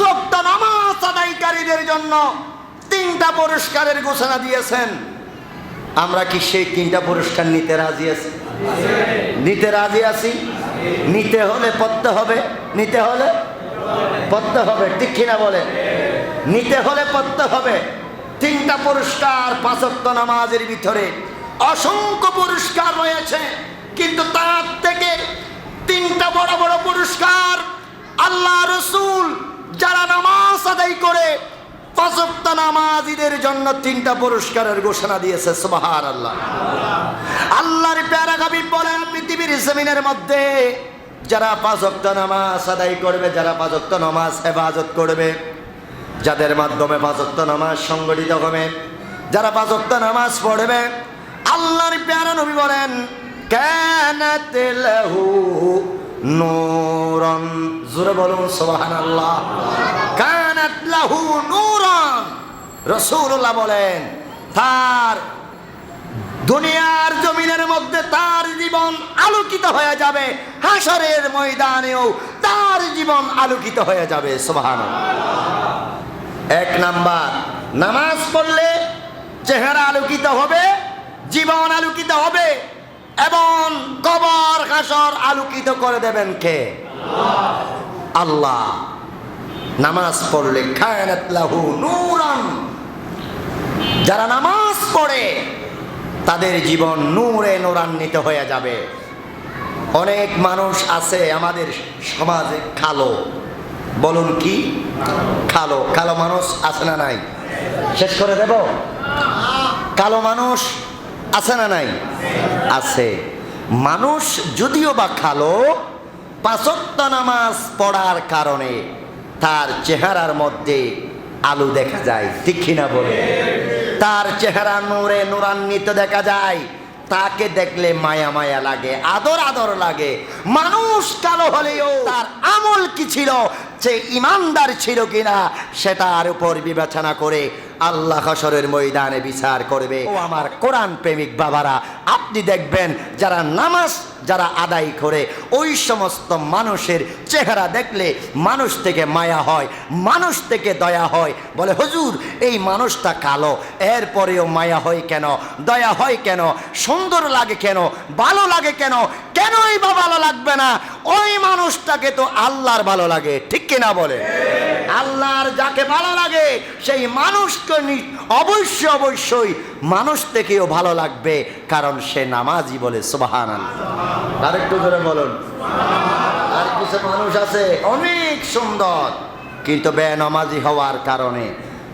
ওয়াক্ত নামাজ আদায়কারীদের জন্য 3টা পুরস্কারের ঘোষণা দিয়েছেন। আমরা কি সেই 3টা পুরস্কার নিতে রাজি আছি? নিতে রাজি আছি? নিতে হলে পড়তে হবে, নিতে হলে পড়তে হবে, ঠিক কিনা বলেন? নিতে হলে পড়তে হবে। 3টা পুরস্কার 5 ওয়াক্ত নামাজের ভিতরে অসংখ্য পুরস্কার রয়েছে, কিন্তু তার থেকে 3টা বড় বড় পুরস্কার আল্লাহ রসুল যারা নামাজ আদায় করে 5 ওয়াক্ত নামাজীদের জন্য 3টা পুরস্কারের ঘোষণা দিয়েছে। সুবহানাল্লাহ। আল্লাহর প্যারা হাবিব বলেন, পৃথিবীর জমিনের মধ্যে যারা 5 ওয়াক্ত নামাজ আদায় করবে, যারা 5 ওয়াক্ত নামাজ হেফাজত করবে, যাদের মাধ্যমে 5 ওয়াক্ত নামাজ সংগঠিত হবে, যারা 5 ওয়াক্ত নামাজ পড়বে, আল্লাহর প্যারা নবী বলেন কানাত লাহু নূরান। জোরে বলুন সুবহানাল্লাহ। কানাত লাহু নূরান। রাসূলুল্লাহ বলেন তার দুনিয়ার জমিনের মধ্যে তার জীবন আলোকিত হয়ে যাবে, হাশরের ময়দানেও তার জীবন আলোকিত হয়ে যাবে। সুবহানাল্লাহ। 1 নাম্বার, নামাজ পড়লে চেহারা আলোকিত হবে, জীবন আলোকিত হবে, এবং কবর হাশর আলোকিত করে দেবেন কে? আল্লাহ। নামাজ পড়লে কানাত লাহু নূরান, যারা নামাজ পড়ে তাদের জীবন নূরে নূরান্বিত হয়ে যাবে। অনেক মানুষ আছে আমাদের সমাজে কালো, বলুন কি কালো? কালো মানুষ আছে না নাই? শেষ করে দেব? কালো মানুষ আছে না নাই? আছে। মানুষ যদিও বা কালো, 5 ওয়াক্ত নামাজ পড়ার কারণে তার চেহারার মধ্যে আলো দেখা যায়, ঠিক কিনা বলে? তার চেহারা নূরে নূরান্বিত দেখা যায়, তাকে দেখলে মায়া মায়া লাগে, আদর আদর লাগে। মানুষ কালো হলেও তার আমল কি ছিল, সে ইমানদার ছিল কিনা, সেটার উপর বিবেচনা করে আল্লাহ হাশরের ময়দানে বিচার করবে। ও আমার কোরআন প্রেমিক বাবারা, আপনি দেখবেন যারা নামাজ যারা আদায় করে ওই সমস্ত মানুষের চেহারা দেখলে মানুষ থেকে মায়া হয়, মানুষ থেকে দয়া হয়। বলে হুজুর এই মানুষটা কালো, এরপরেও মায়া হয় কেন, দয়া হয় কেন, সুন্দর লাগে কেন, ভালো লাগে কেন? কেনই বা ভালো লাগবে না? ওই মানুষটাকে তো আল্লাহর ভালো লাগে, ঠিক কিনা বলে? আল্লাহর যাকে ভালো লাগে সেই মানুষকে অবশ্যই অবশ্যই মানুষ থেকেও ভালো লাগবে, কারণ সে নামাজি। বলে সুবহানাল্লাহ। আরেকটু ধরে বলুন। আর কিছু মানুষ আছে অনেক সুন্দর, কিন্তু বেনামাজি হওয়ার কারণে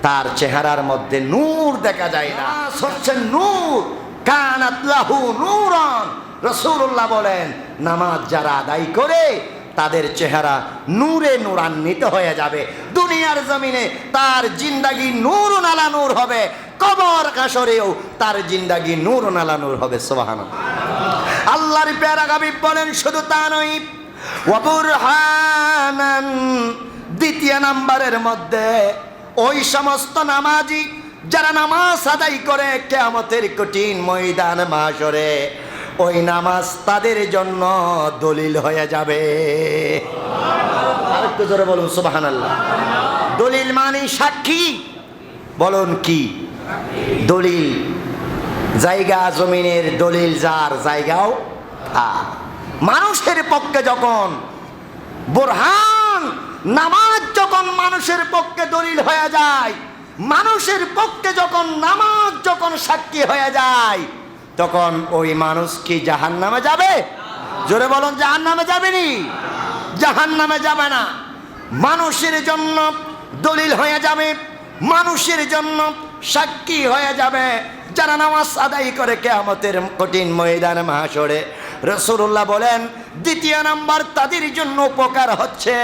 তার চেহারার মধ্যে নূর দেখা যায় না। হচ্ছে নূর, কানাত লাহু নূরান। রাসূলুল্লাহ বলেন নামাজ যারা আদায় করে তাদের চেহারা নূরে নূরান্বিত হয়ে যাবে। দুনিয়ার জমিনে তার জিন্দাগি নূরুন আলা নূর হবে, কবর হাশরেও তার জিন্দাগি নূরুন আলা নূর হবে। সুবহানাল্লাহ। আল্লাহর প্যারা হাবিব বলেন শুধু তা নয়, ওয়া বুরহানান। 2 নাম্বারের মধ্যে ওই সমস্ত নামাজি যারা নামাজ আদায় করে কিয়ামতের কঠিন ময়দান মাশরে, ওই নামাজ তাদের জন্য দলিল হয়ে যাবে। আরেকটু জোরে বলুন সুবহানাল্লাহ। দলিল মানে সাক্ষী। বলুন কি? দলিল। জায়গা জমিনের দলিল যার, জায়গাও মানুষের পক্ষে যখন বুরহান, নামাজ যখন মানুষের পক্ষে দলিল হয়ে যায়, মানুষের পক্ষে যখন নামাজ যখন সাক্ষী হয়ে যায়, তখন ওই মানুষ কি জাহান্নামে যাবে? জোরে বলুন, জাহান্নামে যাবে নি? জাহান্নামে যাবে না। মানুষের জন্য দলিল হয়ে যাবে, মানুষের জন্য সাক্ষী হয়ে যাবে যারা নামাজ আদায় করে কিয়ামতের কঠিন ময়দানে মাহশরে। রাসূলুল্লাহ বলেন 2 নাম্বার তাদের জন্য উপকার হচ্ছে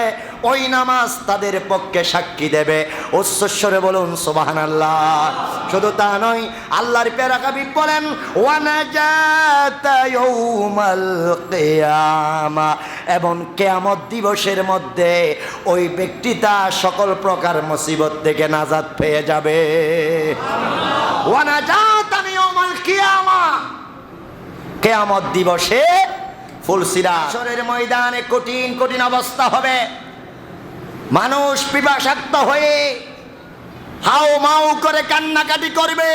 ওই নামাজ তাদের পক্ষে সাক্ষী দেবে। উচ্চস্বরে বলুন সুবহানাল্লাহ। শুধু তা নয়, আল্লাহর প্যারা হাবিব বলেন ওয়া নাজাতা ইয়াউমাল কিয়ামা, এবং কিয়ামত দিবসের মধ্যে ওই ব্যক্তিটা সকল প্রকার মুসিবত থেকে নাজাত পেয়ে যাবে। ওয়া নাজাতা ইয়াউমাল কিয়ামা, কিয়ামত দিবসে ফুলসিরাত হাশরের ময়দানে কঠিন কঠিন অবস্থা হবে। মানুষ পিপাসাক্ত হয়ে হাউ মাউ করে কান্নাকাটি করবে।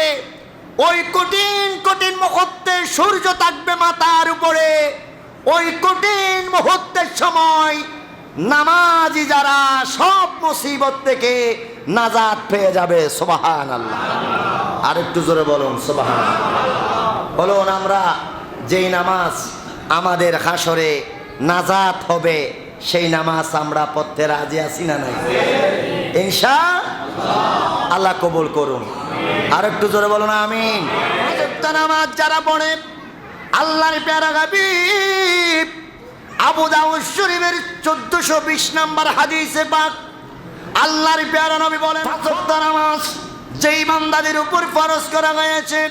ওই কঠিন কঠিন মুহূর্তে সূর্য থাকবে মাথার উপরে। ওই কঠিন মুহূর্তের সময় নামাজি যারা সব মুসিবত থেকে নাজাত পেয়ে যাবে। সুবহানাল্লাহ। আর একটু জোরে বলুন সুবহানাল্লাহ। বলুন আমরা যেই নামাজ আমাদের হাসরে নাজাত হবে সেই নামাজ আমরা পড়তে রাজি আছি না নাই? ইনশাআল্লাহ। আল্লাহ কবুল করুন। আর একটু জোরে বলুন আমিন। নামাজ যারা পড়ে আল্লাহর প্যারা হাবিব আবু দাউদ শরীফের 1420 নম্বর হাদিসে পাক আল্লাহর প্যারা নবী বলেন, পাঁচ ওয়াক্ত নামাজ যেই বান্দাদের উপর ফরজ করা হয়েছে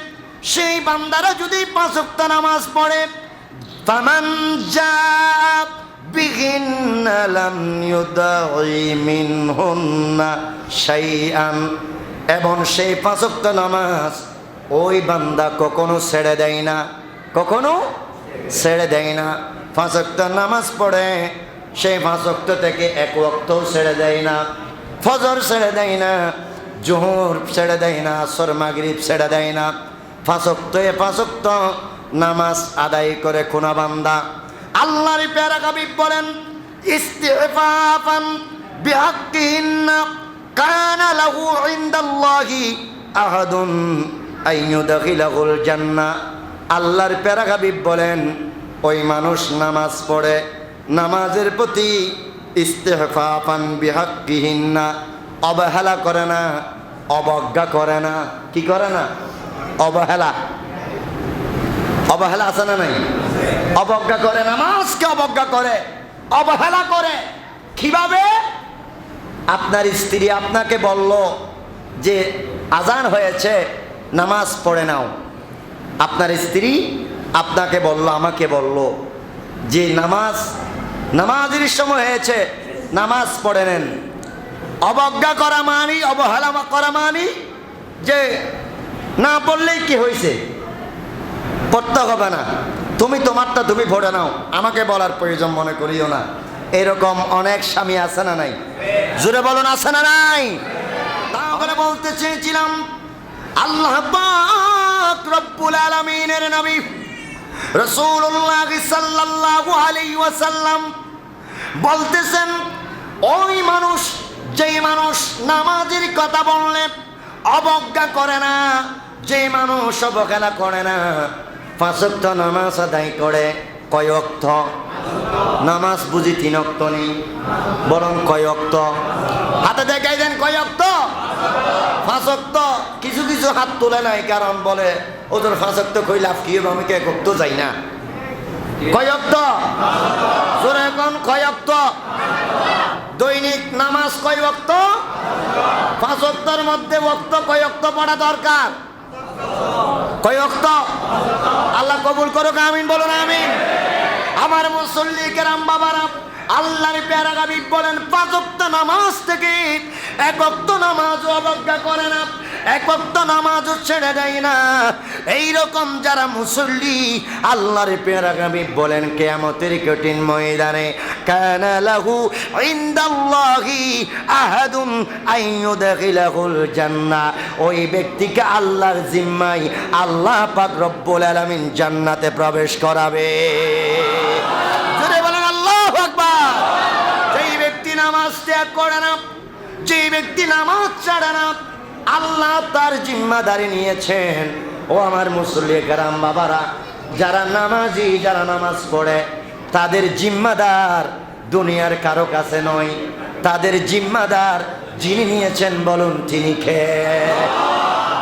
সেই বান্দারা যদি পাঁচ ওয়াক্ত নামাজ পড়ে, ফামান জা বিহিন্না লাম ইউদাই মিনহুন্না শাইআন, এবং সেই পাঁচ ওয়াক্ত নামাজ ওই বান্দা কখনো ছেড়ে দেয় না, কখনো ছেড়ে দেয় না। পাঁচ ওয়াক্ত নামাজ পড়ে সেই পাঁচ ওয়াক্ত থেকে এক ওয়াক্ত ছেড়ে দেয় না। ফজর ছেড়ে দেয় না, জোহর ছেড়ে দেয় না, আসর মাগরিব ছেড়ে দেয় না। পাঁচ ওয়াক্ত নামাজ আদায় করে কোন বান্দা আল্লাহর প্যারা হাবিব বলেন, ইস্তিগফাফান বিহাক্কিহিন্না কানা লাহু ইনদাল্লাহি আহাদুন আইয়ুদখিলাহুল জান্নাহ। আল্লাহর প্যারা হাবিব বলেন, ওই মানুষ নামাজ পড়ে, নামাজের প্রতি ইস্তিগফাফান বিহাক্কিহিন্না, অবহেলা করে না, অবজ্ঞা করে না। কি করে না? অবহেলা। অবহেলা আছে না নাই? অবজ্ঞা করে, নামাজকে অবজ্ঞা করে, অবহেলা করে। কিভাবে? আপনার স্ত্রী আপনাকে বলল যে আজান হয়েছে, নামাজ পড়ে নাও। আপনার স্ত্রী আপনাকে বলল, আমাকে বলল যে নামাজের সময় হয়েছে, নামাজ পড়ে নেন। অবজ্ঞা করা মানি, অবহেলা করা মানি যে না পড়লেই কি হয়েছে, পড়তে হবে না, তুমি তোমারটা তুমি পড়ে নাও, আমাকে বলার প্রয়োজন মনে করিও না। এরকম অনেক স্বামী আছে না নাই? জোরে বলুন আছে না নাই? তাহলে বলতে চেয়েছিলাম আল্লাহ পাক রব্বুল আলামিনের নবী রাসূলুল্লাহ সাল্লাল্লাহু আলাইহি ওয়াসাল্লাম বলতেছেন, ওই মানুষ যেই মানুষ নামাজের কথা বললে অবজ্ঞা করে না, যে মানুষ অবহেলা করে না, পাঁচ ওয়াক্ত নামাজ আদায় করে। কয় ওয়াক্ত নামাজ? বুঝি 3 ওয়াক্ত নেই, বরং কয় ওয়াক্ত? হাতে দেখাই দেন কয় ওয়াক্ত? 5 ওয়াক্ত। কিছু কিছু হাত তোলে নাই, কারণ বলে ওদের 5 ওয়াক্ত কই লাভ কি হবে, আমি কি 1 ওয়াক্ত যাই না। কয় ওয়াক্ত? জোরে এখন কয় ওয়াক্ত? দৈনিক নামাজ কয় ওয়াক্ত? 5 ওয়াক্তের মধ্যে ওয়াক্ত কয় ওয়াক্ত পড়া দরকার? কয় ওয়াক্ত? আল্লাহ কবুল করুক, আমিন বলুন আমিন। আমার মুসল্লি কেরাম বাবারা, আল্লাহর প্যারা হাবিব বলেন, 5 ওয়াক্ত নামাজ থেকে 1 ওয়াক্ত নামাজ অবজ্ঞা করে না, 1 ওয়াক্ত নামাজও ছেড়ে দেয় না। এইরকম যারা মুসল্লি, আল্লাহর প্যারা হাবিব বলেন, কিয়ামতের কঠিন ময়দানে কানা লাহু ইনদাল্লাহি আহাদুন আইয়ুদখিলাহুল জান্নাহ, ওই ব্যক্তিকে আল্লাহর জিম্মায় আল্লাহ পাক রব্বুল আলামিন জান্নাতে প্রবেশ করাবে। জোরে বলেন আল্লাহু আকবার। যেই ব্যক্তি নামাজ ত্যাগ করে না, যে ব্যক্তি নামাজ ছাড়ে না, আল্লাহ তার জিম্মাদারি নিয়েছেন। ও আমার মুসল্লি কেরাম বাবারা, যারা নামাজি, যারা নামাজ পড়ে, তাদের জিম্মাদার দুনিয়ার কারো কাছে নয়, তাদের জিম্মাদার যিনি নিয়েছেন বলুন তিনি কে?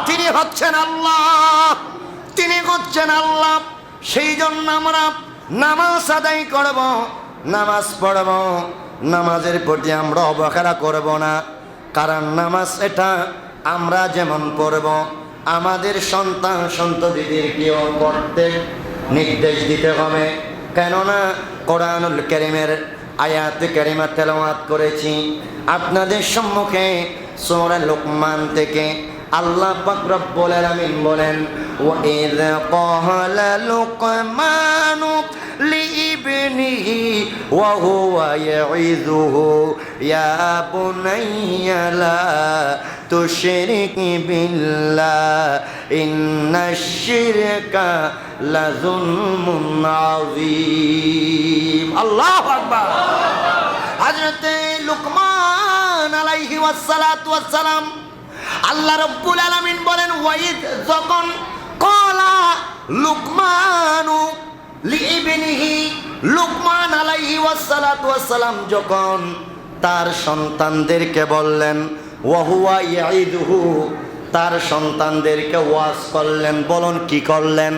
তিনি হচ্ছেন আল্লাহ, তিনি হচ্ছেন আল্লাহ। সেই জন্য আমরা নামাজ আদায় করব, নামাজ পড়ব, নামাজের প্রতি আমরা অবহেলা করব না। কারণ নামাজ এটা আমরা যেমন পড়ব, আমাদের সন্তান সন্ততিদেরকেও পড়তে নির্দেশ দিতে হবে। কেননা কোরআনুল কারীমের আয়াত কারিমা তেলাওয়াত করেছি আপনাদের সম্মুখে সূরা লুকমান থেকে। আল্লাহ পাক রব্বুল আলামিন বলেন, ওয়া ইয ক্বালা লুকমানু লিইবনিহি ওয়া হুয়া ইয়াইযুহু ইয়া বুনাইয়া লা তুশরিক বিল্লাহ ইন্নাশ শিরকা লাযুলমুন আযীম। আল্লাহু আকবার। হযরতে লুকমান আলাইহি ওয়াসসালাতু ওয়াসসালাম, আল্লাহ রাব্বুল আলামিন বলেন, ওয়াইদ যখন ক্বালা লুকমানু লিইবনিহি, লুকমান আলাইহি ওয়াসসালাতু ওয়াসসালাম যখন তার সন্তানদেরকে বললেন, ওয়া হুয়া ইয়াইদুহু, তার সন্তানদেরকে ওয়াজ করলেন। বলুন কি করলেন?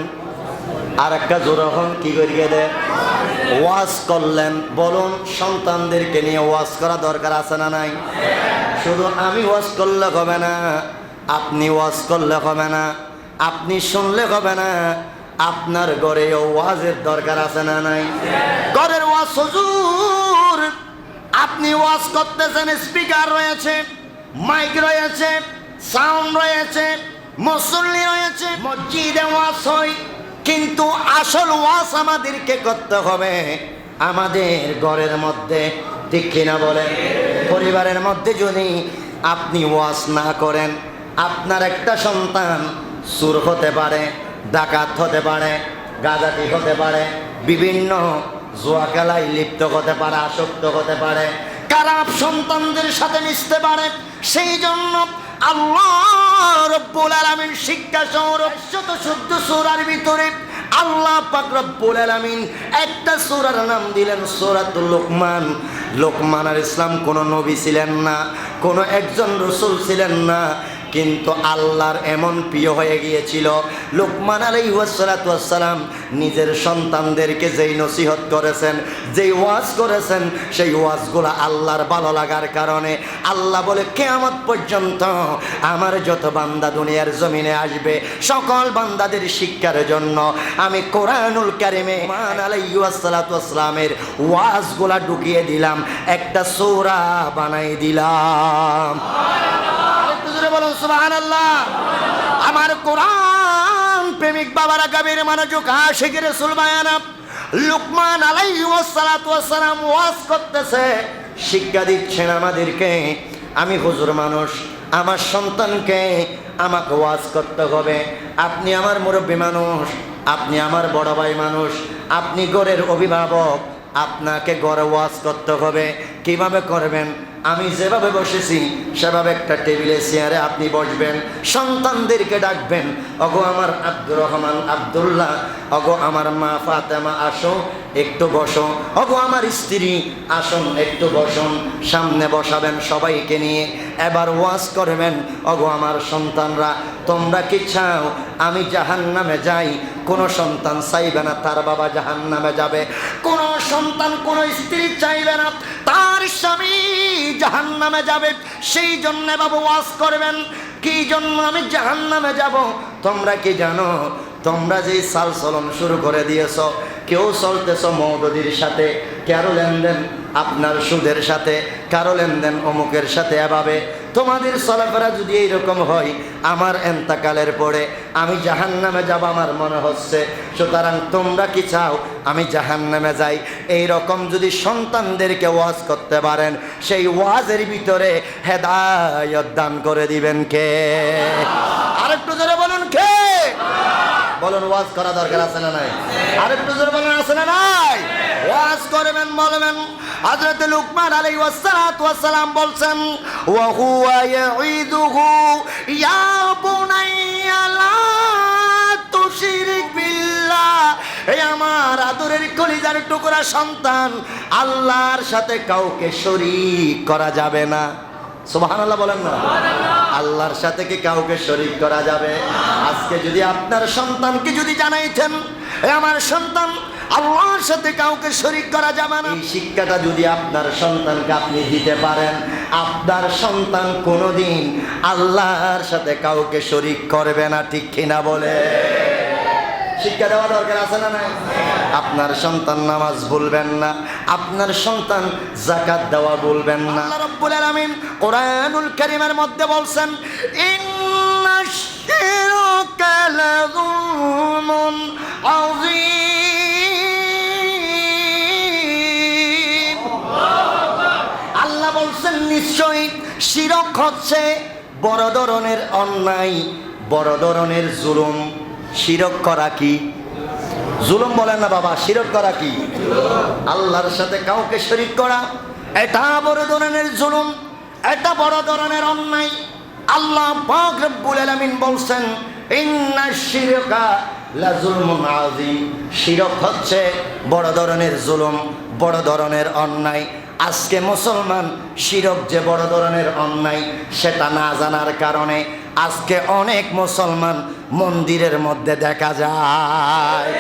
আর একটা জোরহন কি করিয়ে দেয়? ওয়াজ করলেন। বলুন সন্তানদেরকে নিয়ে ওয়াজ করা দরকার আছে না নাই? শুধু আমি ওয়াজ করলে হবে না, আপনি ওয়াজ করলে হবে না, আপনি শুনলে হবে না, আপনার ঘরেও ওয়াজের দরকার আছে না নাই? ঘরের ওয়াজ হুজুর, আপনি ওয়াজ করতেছেন, স্পিকার রয়েছে, মাইক রয়েছে, সাউন্ড রয়েছে, মুসল্লি রয়েছে, মসজিদে ওয়াজ হয়, কিন্তু আসল ওয়াজ আমাদেরকে করতে হবে আমাদের ঘরের মধ্যে, ঠিক কিনা বলেন? পরিবারের মধ্যে যদি আপনি ওয়াজ না করেন, আপনার একটা সন্তান চোর হতে পারে, ডাকাত হতে পারে, গাঁজাটি হতে পারে, বিভিন্ন জুয়া খেলায় লিপ্ত হতে পারে, আসক্ত হতে পারে, খারাপ সন্তানদের সাথে মিশতে পারে। সেই জন্য আল্লাহ রাব্বুল আলামিন শিক্ষা সহ 114 সূরার ভিতরে আল্লাহ পাক রব্বুল আলামিন একটা সূরার নাম দিলেন সূরাতুল লুকমান। লোকমান আলাইহিস সালাম কোনো নবী ছিলেন না, কোনো একজন রাসূল ছিলেন না, কিন্তু আল্লাহর এমন প্রিয় হয়ে গিয়েছিল লোকমান আলাইহিস সালাম নিজের সন্তানদেরকে যেই নসিহত করেছেন, যেই ওয়াজ করেছেন, সেই ওয়াজগুলো আল্লাহর ভালো লাগার কারণে আল্লাহ বলে কিয়ামত পর্যন্ত আমার যত বান্দা দুনিয়ার জমিনে আসবে সকল বান্দাদের শিক্ষার জন্য আমি কোরআনুল কারিমে লোকমান আলাইহিস সালামের ওয়াজগুলো ঢুকিয়ে দিলাম, একটা সূরা বানাই দিলাম। বলুন সুবহানাল্লাহ। আমার কোরআন প্রেমিক বাবারা, গভীর মনোযোগ, আশিকের রাসূল বায়ানা, লুকমান আলাইহিস সালাম ওয়াজ করতেছে, শিক্ষা দিচ্ছেন আমাদেরকে। আমি হুজুর মানুষ, আমার সন্তানকে আমাকে ওয়াজ করতে হবে। আপনি আমার মুরব্বী মানুষ, আপনি আমার বড় ভাই মানুষ, আপনি ঘরের অভিভাবক, আপনাকে ঘরে ওয়াজ করতে হবে। কিভাবে করবেন? আমি যেভাবে বসেছি সেভাবে একটা টেবিলে চেয়ারে আপনি বসবেন, সন্তানদেরকে ডাকবেন, ওগো আমার আব্দুর রহমান, আব্দুল্লাহ, ওগো আমার মা ফাতেমা আসো একটু বসো, ওগো আমার স্ত্রী আসুন একটু বসুন, সামনে বসাবেন সবাইকে নিয়ে। এবার ওয়াজ করবেন, ওগো আমার সন্তানরা, তোমরা কি চাও আমি জাহান্নামে যাই? কোনো সন্তান চাইবে না তার বাবা জাহান্নামে যাবে, কোনো সন্তান কোনো স্ত্রী চাইবে না তার স্বামী জাহান্নামে যাবে। সেই জন্য বাবা ওয়াজ করবেন, কি জন্য আমি জাহান্নামে যাব? তোমরা কি জানো? তোমরা যেই চাল চলন শুরু করে দিয়েছ, কেউ চলতেছ মৌদুদির সাথে, কারো লেনদেন আপনার সুদের সাথে, কারো লেনদেন অমুকের সাথে, এভাবে তোমাদের চলাফেরা যদি এইরকম হয়, আমার এন্তাকালের পরে আমি জাহান্নামে যাব আমার মনে হচ্ছে। সুতরাং তোমরা কি চাও আমি জাহান্নামে যাই? এইরকম যদি সন্তানদেরকে ওয়াজ করতে পারেন, সেই ওয়াজের ভিতরে হেদায়েত দান করে দিবেন কে? আরেকটু জোরে বলুন কে? বলুন ওয়াজ করা দরকার আছে না নাই? আরেকটু জোরে বলুন আছে না নাই? ওয়াজ করবেন, বলবেন। হযরত লুকমান আলাইহিস সালাম বলছেন, ওয়া হুয়া ইয়াইদুহু ইয়া বুনাইয়া লা তুশরিক বিল্লাহ। এই আমার আদরের কলিজার টুকরা সন্তান, আল্লাহর সাথে কাউকে শরীক করা যাবে না। সুবহানাল্লাহ বলেন না? আল্লাহর সাথে কি কাউকে শরীক করা যাবে? আজকে যদি আপনার সন্তানকে যদি জানাইতেন, আমার সন্তান আল্লাহর সাথে কাউকে শরীক করা যাবে না, এই শিক্ষাটা যদি আপনার সন্তানকে আপনি দিতে পারেন, আপনার সন্তান কোনোদিন আল্লাহর সাথে কাউকে শরীক করবে না, ঠিক কিনা বলে? শিক্ষা দেওয়া দরকার আছে না নাই? আপনার সন্তান নামাজ ভুলবেন না, আপনার সন্তান যাকাত দেওয়া ভুলবেন না। আল্লাহ রাব্বুল আলামিন কোরআনুল কারীমের মধ্যে বলছেন, ইন্নাশ শিরকা লাযুলমুন আযীম। আল্লাহ বলছেন শিরক হচ্ছে বড় ধরনের অন্যায়, বড় ধরনের জুলুম। শিরক করা কি? জুলুম বলেন না বাবা, শিরক করা কি? আল্লাহর সাথে কাউকে শরীক করা, এটা বড় ধরনের জুলুম, এটা বড় ধরনের অন্যায়। আল্লাহ পাক রব্বুল আলামিন বলছেন, ইন্নাশ শিরকা লাযুলমুন আযীম। শিরক হচ্ছে বড় ধরনের জুলুম, বড় ধরনের অন্যায়। আজকে মুসলমান শিরক যে বড় ধরনের অন্যায় সেটা না জানার কারণে আজকে অনেক মুসলমান মন্দিরের মধ্যে দেখা যায়।